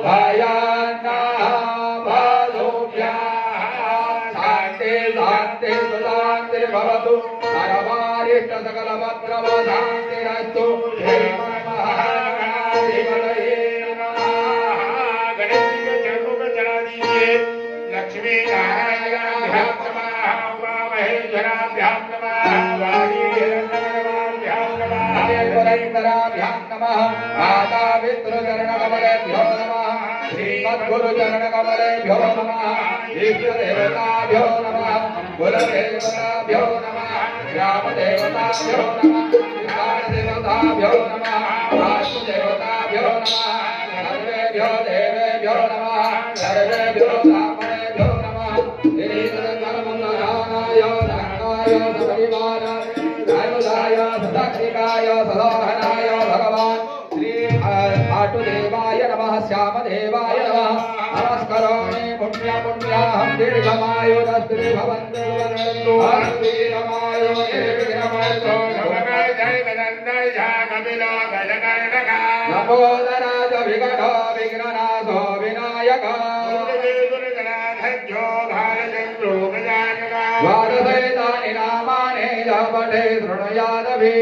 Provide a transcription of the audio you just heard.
भयान्नाः बालोभ्याः शान्ति शान्ति सुशान्तिर्भवतु सर्वारिष्ट सकलभद्रवशान्तिरस्तु श्रीमन्महागणाधिपतये नमः। गणेश के चरणों में चढ़ा दीजिए। लक्ष्मी नारायणाभ्यां नमः उमा महेश्वराभ्यां नमः वाणी हिरण्यगर्भाभ्यां नमः पुरन्दराभ्यां नमः माता पितृचरणकमलेभ्यो नमः श्रीमद्गुरुचरणकमलेभ्यो नमः इष्टदेवताभ्यो नमः कुलदेवताभ्यो नमः ग्रामदेवताभ्यो नमः विधानदेवताभ्यो नमः वास्तुदेवताभ्यो नमः सर्वेभ्यो देवेभ्यो नमः सर्वेभ्यो ब्राह्मणेभ्यो नमः श्रीधर्ममङ्गलाय धनाय सपरिवाराय धनुदाय सदात्मिकाय सदाहनाय भगवान् श्री आटुदेवाय नमः श्यामदेवाय नमः नमस्करोमि पुण्य पुण्याहं दीर्घमायुरस्त्री भवन्तु दीर्घमायो दीर्घमायो नमोदराज विघ्नो विघ्ननाथो विनायक द्वादशैतानि नामानि जपठे शृणुयादभि